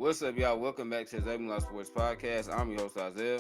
What's up, y'all? Welcome back to the Jacksonville Sports Podcast. I'm your host, Isaiah.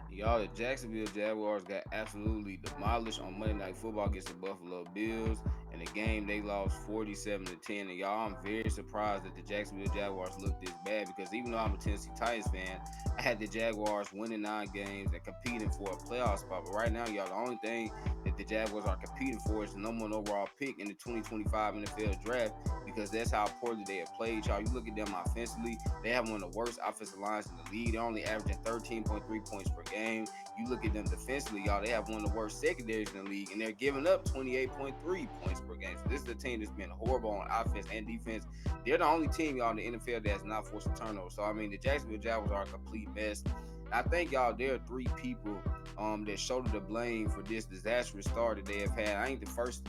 Y'all, the Jacksonville Jaguars got absolutely demolished on Monday Night Football against the Buffalo Bills. In the game, they lost 47-10. And y'all, I'm very surprised that the Jacksonville Jaguars looked this bad because even though I'm a Tennessee Titans fan, I had the Jaguars winning 9 games and competing for a playoff spot. But right now, y'all, the only thing that the Jaguars are competing for is the number one overall pick in the 2025 NFL Draft because that's how poorly they have played. Y'all, you look at them offensively, they have one of the worst offensive lines in the league. They're only averaging 13.3 points per game. You look at them defensively, y'all, they have one of the worst secondaries in the league, and they're giving up 28.3 points per game. So this is a team that's been horrible on offense and defense. They're the only team, y'all, in the NFL that has not forced a turnover. So, I mean, the Jacksonville Jaguars are a complete mess. I think, y'all, there are 3 people that shoulder the blame for this disastrous start that they have had. I think the first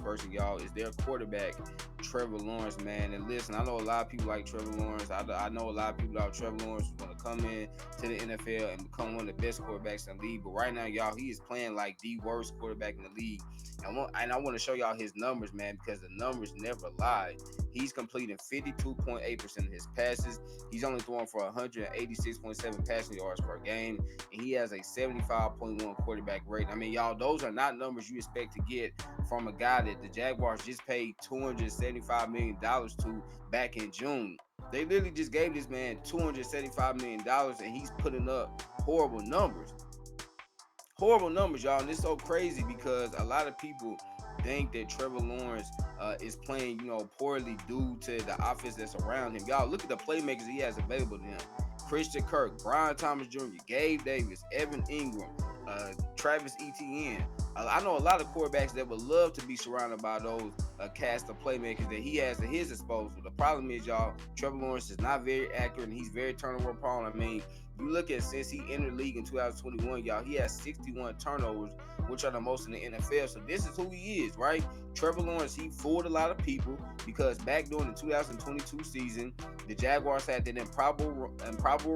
person, y'all, is their quarterback, Trevor Lawrence, man. And listen, I know a lot of people like Trevor Lawrence. I know a lot of people thought Trevor Lawrence was going to come in to the NFL and become one of the best quarterbacks in the league. But right now, y'all, he is playing like the worst quarterback in the league. And I want to show y'all his numbers, man, because the numbers never lie. He's completing 52.8% of his passes. He's only throwing for 186.7 passing yards per game, and he has a 75.1 quarterback rating. I mean, y'all, those are not numbers you expect to get from a guy that the Jaguars just paid $275 million to back in June. They literally just gave this man $275 million, and he's putting up horrible numbers. Horrible numbers, y'all. And it's so crazy because a lot of people think that Trevor Lawrence is playing, poorly due to the offense that's around him. Y'all, look at the playmakers he has available to him. Christian Kirk, Brian Thomas Jr., Gabe Davis, Evan Ingram, Travis Etienne. I know a lot of quarterbacks that would love to be surrounded by those cast of playmakers that he has at his disposal. The problem is, y'all, Trevor Lawrence is not very accurate and he's very turnover prone. I mean, you look at since he entered the league in 2021, y'all, he has 61 turnovers, which are the most in the NFL. So this is who he is, right? Trevor Lawrence, he fooled a lot of people because back during the 2022 season, the Jaguars had that improbable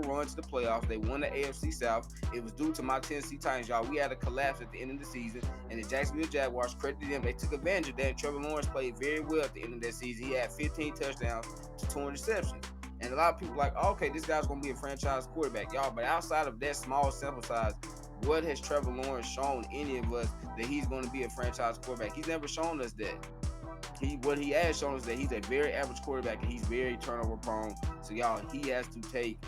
run to the playoffs. They won the AFC South. It was due to my Tennessee Titans, y'all. We had a collapse at the end of the season, and the Jacksonville Jaguars credited them. They took advantage of that. Trevor Lawrence played very well at the end of that season. He had 15 touchdowns to 2 interceptions. And a lot of people are like, oh, okay, this guy's going to be a franchise quarterback, y'all. But outside of that small sample size, what has Trevor Lawrence shown any of us that he's going to be a franchise quarterback? He's never shown us that. What he has shown us that he's a very average quarterback and he's very turnover prone. So, y'all, he has to take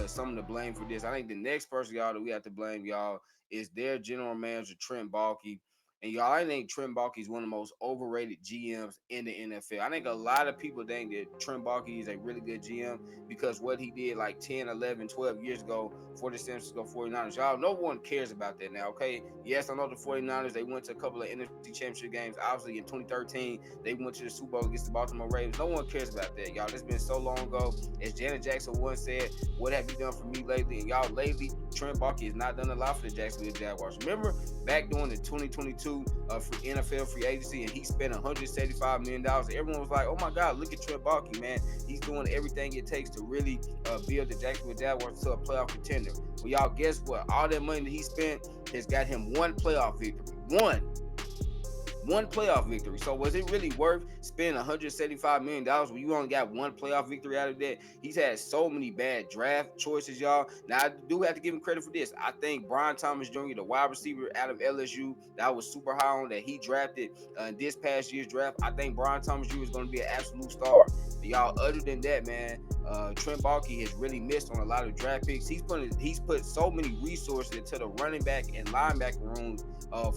some of the blame for this. I think the next person, y'all, that we have to blame, y'all, is their general manager, Trent Baalke. And y'all, I think Trent Baalke is one of the most overrated GMs in the NFL. I think a lot of people think that Trent Baalke is a really good GM because what he did like 10, 11, 12 years ago for the San Francisco 49ers. Y'all, no one cares about that now, okay? Yes, I know the 49ers, they went to a couple of NFC Championship games. Obviously, in 2013, they went to the Super Bowl against the Baltimore Ravens. No one cares about that, y'all. It's been so long ago. As Janet Jackson once said, what have you done for me lately? And y'all, lately, Trent Baalke has not done a lot for the Jacksonville Jaguars. Remember back during the 2022 NFL free agency, and he spent $175 million. Everyone was like, oh my God, look at Trent Baalke, man. He's doing everything it takes to really build the Jacksonville Jaguars to a playoff contender. Well, y'all, guess what? All that money that he spent has got him one playoff victory. One playoff victory. So was it really worth spending $175 million when you only got one playoff victory out of that? He's had so many bad draft choices, y'all. Now, I do have to give him credit for this. I think Brian Thomas Jr., the wide receiver out of LSU, that I was super high on, that he drafted this past year's draft. I think Brian Thomas Jr. is going to be an absolute star. But y'all, other than that, man, Trent Baalke has really missed on a lot of draft picks. He's put so many resources into the running back and linebacker rooms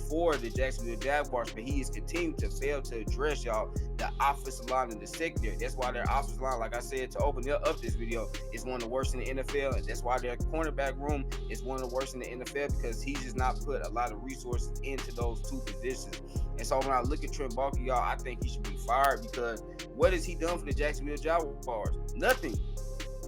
for the Jacksonville Jaguars, but he is continuing to fail to address, y'all, the offensive line and the secondary. That's why their offensive line, like I said to open up this video, is one of the worst in the NFL, and that's why their cornerback room is one of the worst in the NFL because he's just not put a lot of resources into those two positions. And so when I look at Trent Baalke, y'all, I think he should be fired because what has he done for the Jacksonville Jaguars? Nothing.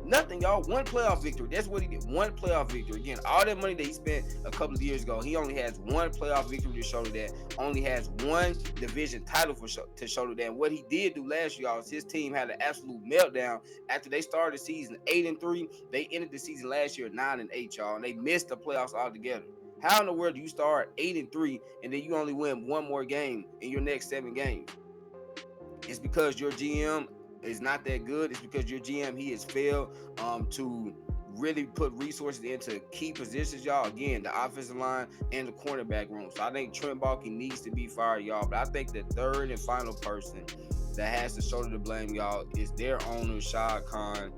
Nothing, y'all. One playoff victory. That's what he did. One playoff victory. Again, all that money that he spent a couple of years ago, he only has one playoff victory to show that. Only has one division title to show that. And what he did do last year, y'all, is his team had an absolute meltdown after they started the season 8-3. They ended the season last year 9-8, y'all, and they missed the playoffs altogether. How in the world do you start 8-3 and then you only win one more game in your next 7 games? It's because your GM is not that good. It's because your GM, he has failed to really put resources into key positions, y'all. Again, the offensive line and the cornerback room. So I think Trent Baalke needs to be fired, y'all. But I think the third and final person that has the shoulder to blame, y'all, is their owner, Shad Khan.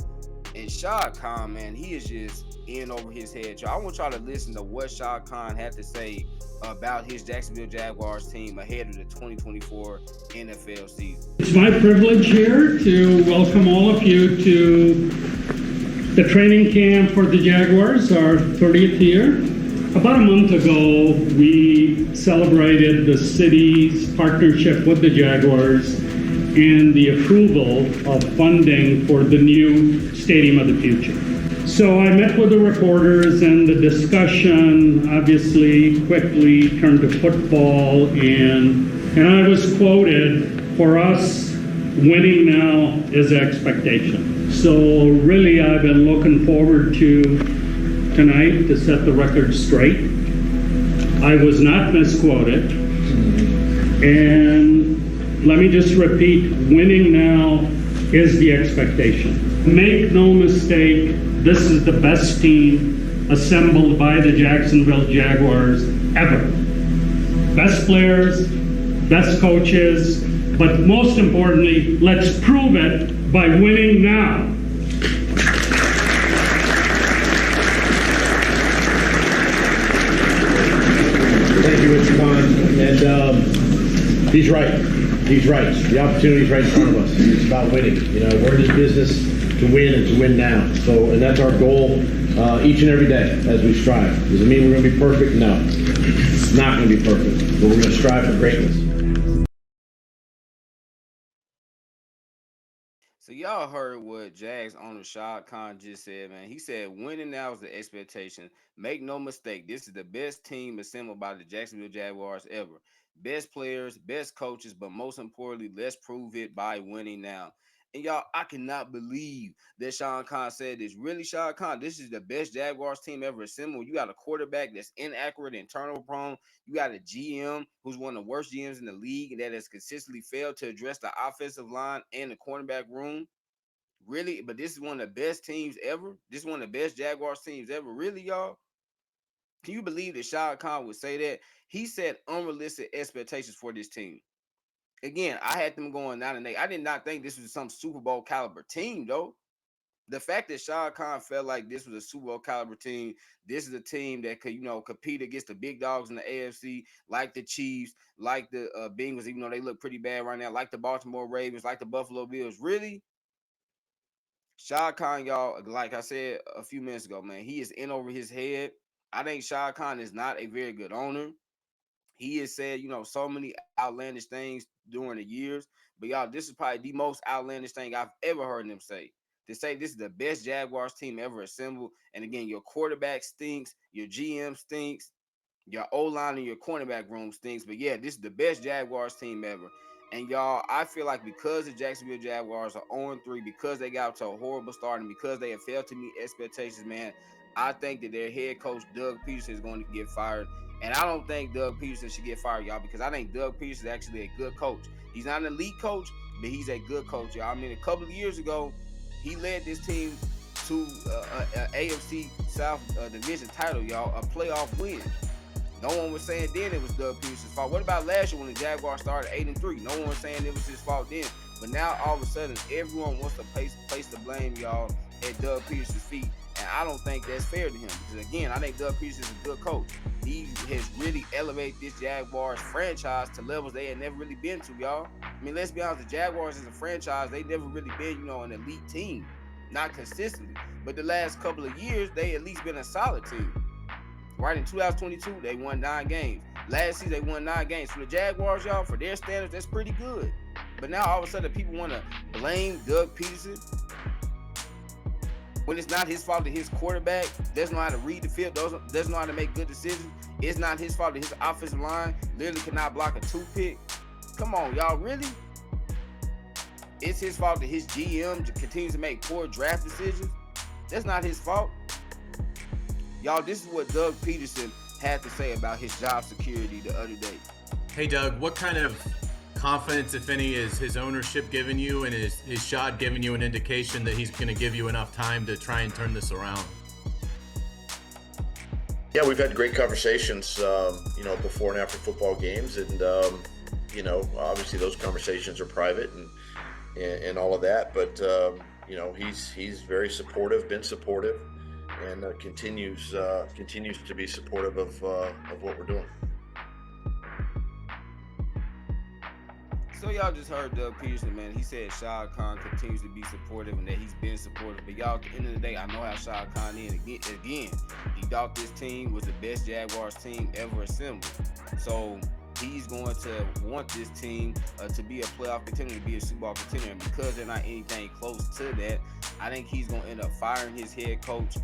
And Shad Khan, man, he is just in over his head, y'all. I want y'all to listen to what Shad Khan had to say about his Jacksonville Jaguars team ahead of the 2024 NFL season. It's my privilege here to welcome all of you to the training camp for the Jaguars, our 30th year. About a month ago, we celebrated the city's partnership with the Jaguars and the approval of funding for the new Stadium of the Future. So I met with the reporters, and the discussion obviously quickly turned to football, and I was quoted, "For us, winning now is expectation." So really, I've been looking forward to tonight to set the record straight. I was not misquoted, and let me just repeat, winning now is the expectation. Make no mistake, this is the best team assembled by the Jacksonville Jaguars ever. Best players, best coaches, but most importantly, let's prove it by winning now. Thank you, Mr. Khan. And he's right. He's right. The opportunity is right in front of us. It's about winning. You know, we're in this business to win and to win now. So, and that's our goal each and every day as we strive. Does it mean we're going to be perfect? No. It's not going to be perfect, but we're going to strive for greatness. So y'all heard what Jags owner Shad Khan just said, man. He said winning now is the expectation. Make no mistake, this is the best team assembled by the Jacksonville Jaguars ever. Best players, best coaches, but most importantly, let's prove it by winning now. And y'all, I cannot believe that Shad Khan said this. Really, Shad Khan, this is the best Jaguars team ever assembled. You got a quarterback that's inaccurate and turnover prone. You got a GM who's one of the worst GMs in the league and that has consistently failed to address the offensive line and the cornerback room. Really? But this is one of the best teams ever? This is one of the best Jaguars teams ever? Really, y'all? Can you believe that Shad Khan would say that? He set unrealistic expectations for this team. Again, I had them going 9-8. I did not think this was some Super Bowl caliber team, though. The fact that Shad Khan felt like this was a Super Bowl caliber team, this is a team that could, compete against the big dogs in the AFC, like the Chiefs, like the Bengals, even though they look pretty bad right now, like the Baltimore Ravens, like the Buffalo Bills. Really? Shad Khan, y'all, like I said a few minutes ago, man, he is in over his head. I think Shad Khan is not a very good owner. He has said, so many outlandish things during the years. But y'all, this is probably the most outlandish thing I've ever heard him say. To say this is the best Jaguars team ever assembled. And again, your quarterback stinks, your GM stinks, your O-line and your cornerback room stinks. But yeah, this is the best Jaguars team ever. And y'all, I feel like because the Jacksonville Jaguars are 0-3, because they got to a horrible start and because they have failed to meet expectations, man, I think that their head coach, Doug Peterson, is going to get fired. And I don't think Doug Peterson should get fired, y'all, because I think Doug Peterson is actually a good coach. He's not an elite coach, but he's a good coach, y'all. I mean, a couple of years ago, he led this team to a AFC South Division title, y'all, a playoff win. No one was saying then it was Doug Peterson's fault. What about last year when the Jaguars started 8-3? No one was saying it was his fault then. But now all of a sudden, everyone wants to place the blame, y'all, at Doug Peterson's feet. And I don't think that's fair to him. Because again, I think Doug Peterson is a good coach. He has really elevated this Jaguars franchise to levels they had never really been to, y'all. I mean, let's be honest, the Jaguars as a franchise, they never really been, an elite team. Not consistently. But the last couple of years, they at least been a solid team. Right, in 2022, they won 9 games. Last season, they won 9 games. For the Jaguars, y'all, for their standards, that's pretty good. But now, all of a sudden, people want to blame Doug Peterson. When it's not his fault that his quarterback doesn't know how to read the field, doesn't know how to make good decisions. It's not his fault that his offensive line literally cannot block a toothpick. Come on, y'all, really? It's his fault that his GM continues to make poor draft decisions. That's not his fault. Y'all, this is what Doug Peterson had to say about his job security the other day. Hey, Doug, what kind of confidence, if any, is his ownership giving you, and is Shad giving you an indication that he's going to give you enough time to try and turn this around? Yeah, we've had great conversations, before and after football games, and obviously those conversations are private and all of that. But he's very supportive, been supportive, and continues to be supportive of what we're doing. So y'all just heard Doug Peterson, man. He said Shad Khan continues to be supportive and that he's been supportive. But y'all, at the end of the day, I know how Shad Khan is. Again, he thought this team was the best Jaguars team ever assembled. So he's going to want this team to be a playoff contender, to be a Super Bowl contender. And because they're not anything close to that, I think he's going to end up firing his head coach,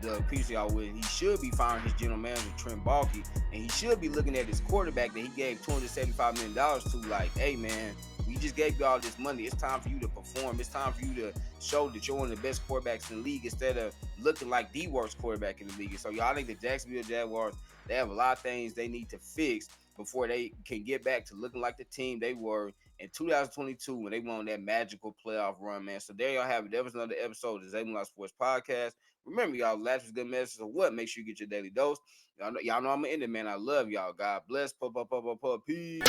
Doug Peterson. He should be firing his general manager, Trent Baalke, and he should be looking at his quarterback that he gave $275 million to, like, hey, man, we just gave you all this money. It's time for you to perform. It's time for you to show that you're one of the best quarterbacks in the league instead of looking like the worst quarterback in the league. So, y'all, I think the Jacksonville Jaguars, they have a lot of things they need to fix before they can get back to looking like the team they were in 2022 when they won that magical playoff run, man. So there y'all have it. There was another episode of the Zayman Sports Podcast. Remember, y'all, last was good message. So what? Make sure you get your daily dose. Y'all know I'm gonna end it, man. I love y'all. God bless. Peace.